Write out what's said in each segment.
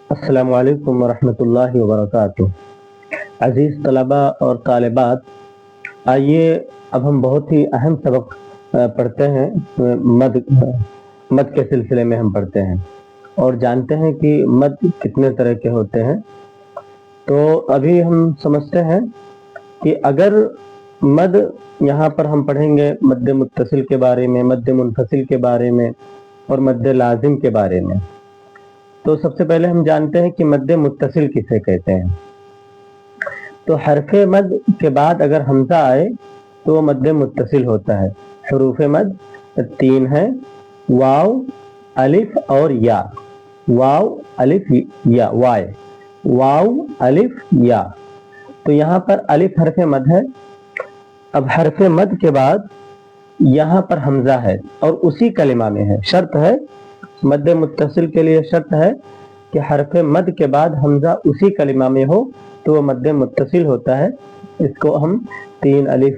السلام علیکم ورحمۃ اللہ وبرکاتہ۔ عزیز طلباء اور طالبات، آئیے اب ہم بہت ہی اہم سبق پڑھتے ہیں، مد کے سلسلے میں ہم پڑھتے ہیں اور جانتے ہیں کہ مد کتنے طرح کے ہوتے ہیں۔ تو ابھی ہم سمجھتے ہیں کہ اگر مد، یہاں پر ہم پڑھیں گے مد متصل کے بارے میں، مد منفصل کے بارے میں اور مد لازم کے بارے میں۔ تو سب سے پہلے ہم جانتے ہیں کہ مد متصل کسے کہتے ہیں۔ تو حرف مد کے بعد اگر حمزہ آئے تو وہ مد متصل ہوتا ہے۔ حروف مد 3 ہیں، واو، الف اور یا۔ واو، الف، یا، وائے، واو، الف، یا۔ تو یہاں پر الف حرف مد ہے۔ اب حرف مد کے بعد یہاں پر حمزہ ہے اور اسی کلمہ میں ہے۔ شرط ہے مد متصل کے لیے، شرط ہے کہ حرف مد کے بعد حمزہ اسی کلمہ میں ہو تو وہ مد متصل ہوتا ہے۔ اس کو ہم 3 الف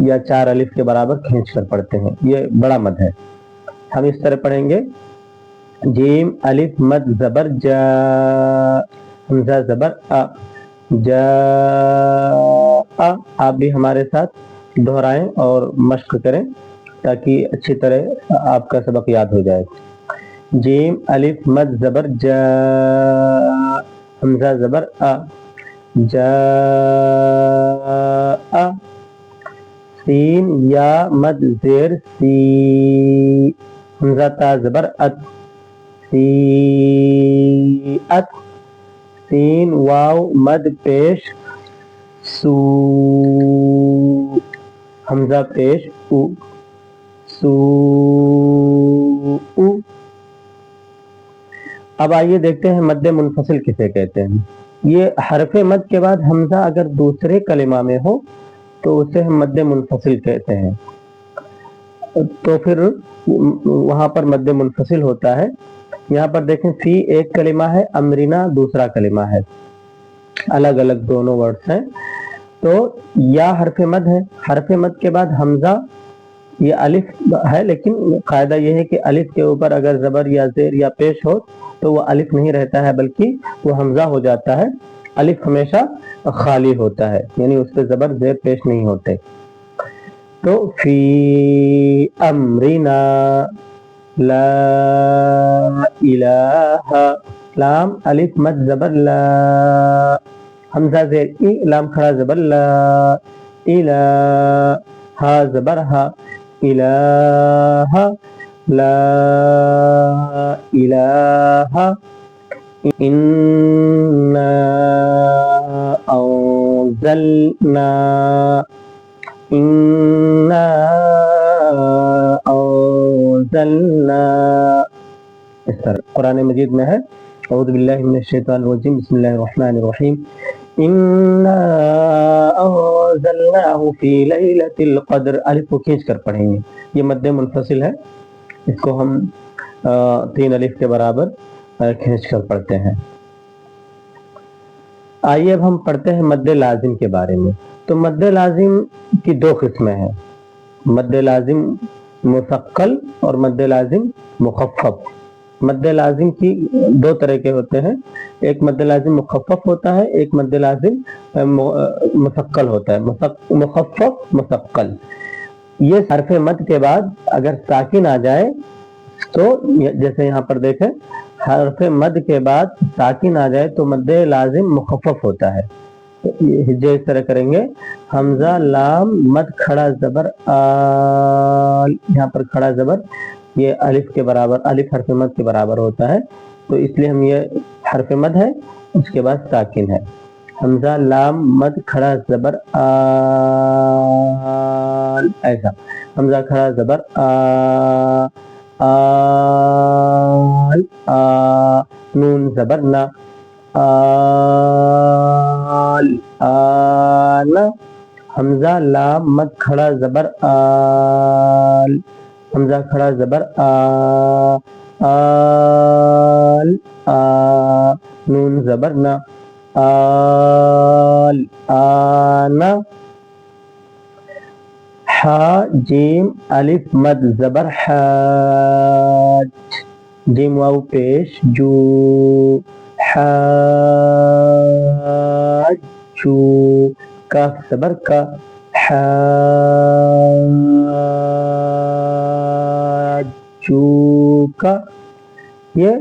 یا 4 الف کے برابر کھینچ کر پڑھتے ہیں، یہ بڑا مد ہے۔ ہم اس طرح پڑھیں گے، جیم الف مد زبر جا، حمزہ زبر ا، جا۔ آپ بھی ہمارے ساتھ دہرائیں اور مشق کریں تاکہ اچھی طرح آپ کا سبق یاد ہو جائے۔ جیم الف مد زبر جا، حمزہ زبر ا، جا۔ سین یا مد زیر سی، حمزہ تا زبر ات، سی ات۔ سین واو مد پیش سو، حمزہ پیش او، سو او۔ اب آئیے دیکھتے ہیں مد منفصل کسے کہتے ہیں۔ یہ حرف مد کے بعد حمزہ اگر دوسرے کلمہ میں ہو تو اسے ہم مد منفصل کہتے ہیں، تو پھر وہاں پر مد منفصل ہوتا ہے۔ یہاں پر دیکھیں، فی ایک کلمہ ہے، امرنا دوسرا کلمہ ہے، الگ الگ دونوں ورڈز ہیں۔ تو یا حرف مد ہے، حرف مد کے بعد حمزہ، یہ الف ہے، لیکن قاعدہ یہ ہے کہ الف کے اوپر اگر زبر یا زیر یا پیش ہو تو وہ الف نہیں رہتا ہے بلکہ وہ حمزہ ہو جاتا ہے۔ الف ہمیشہ خالی ہوتا ہے، یعنی اس پہ زبر زیر پیش نہیں ہوتے۔ تو فی امرنا لا الہ، لام الف مد زبر لا، حمزہ زیر ای، لام کھڑا زبر لا، الہ، ہا زبر ہا، الہ، لا الہ۔ انا انزلنا، انا انزلنا، اس طرح قرآن مجید میں ہے۔ اعوذ باللہ من الشیطان الرجیم، بسم اللہ الرحمن الرحیم۔ انا انزلناہ فی لیلۃ القدر، الف کو کھینچ کر پڑھیں گے، یہ مد منفصل ہے، اس کو ہم 3 الف کے برابر کھینچ کر پڑھتے ہیں۔ آئیے اب ہم پڑھتے ہیں مد لازم کے بارے میں۔ تو مد لازم کی 2 قسمیں ہیں، مد لازم مثقل اور مد لازم مخفف۔ مد لازم کی 2 طرح کے ہوتے ہیں، ایک مد لازم مخفف ہوتا ہے، ایک مد لازم مثقل ہوتا ہے۔ مخفف، مثقل، یہ حرف مد کے بعد اگر ساکن آ جائے تو جیسے یہاں پر دیکھیں، حرف مد کے بعد ساکن آ جائے تو مد لازم مخفف ہوتا ہے۔ ہجے اس طرح کریں گے، حمزہ لام مد کھڑا زبر آل، یہاں پر کھڑا زبر یہ الف کے برابر، الف حرف مد کے برابر ہوتا ہے، تو اس لیے ہم یہ حرف مد ہے، اس کے بعد ساکن ہے۔ حمزہ لام مد کھڑا زبر آل، ایسا، حمزہ کھڑا زبر آل، نون زبر نا، آل، آل۔ حمزہ لام مد کھڑا زبر آل، حمزہ کھڑا زبر آل، نون زبر نا، آل، آنا۔ حا جیم الف مد زبر حاج، جیم واو پیش جو، حاجو، کاف زبر کا، حاجو کا، یہ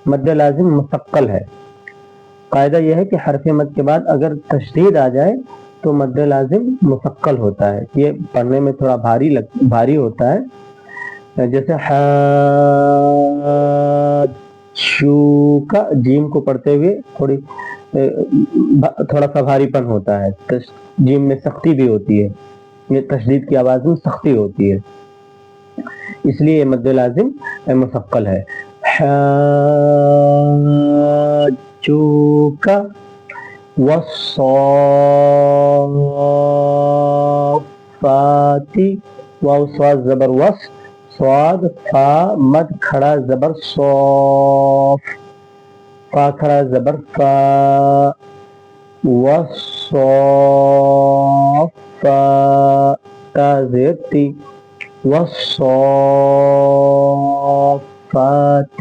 مد لازم مثقل ہے. قاعدہ یہ ہے کہ حرف مد کے بعد اگر تشدید آ جائے تو مد لازم مثقل ہوتا ہے. یہ پڑھنے میں تھوڑا بھاری ہوتا ہے. جیسے حاجو کا، جیم کو پڑھتے ہوئے تھوڑا سا بھاری پن ہوتا ہے. جیم میں سختی بھی ہوتی ہے، یہ تشدید کی آواز میں سختی ہوتی ہے، اس لیے یہ مد لازم مثقل ہے. حاجوک والصافات، واو صاد زبر وص، صاد فا مد کھڑا زبر صوف، فا کھڑا زبر فا، والصافا تا زیر تی، والصافات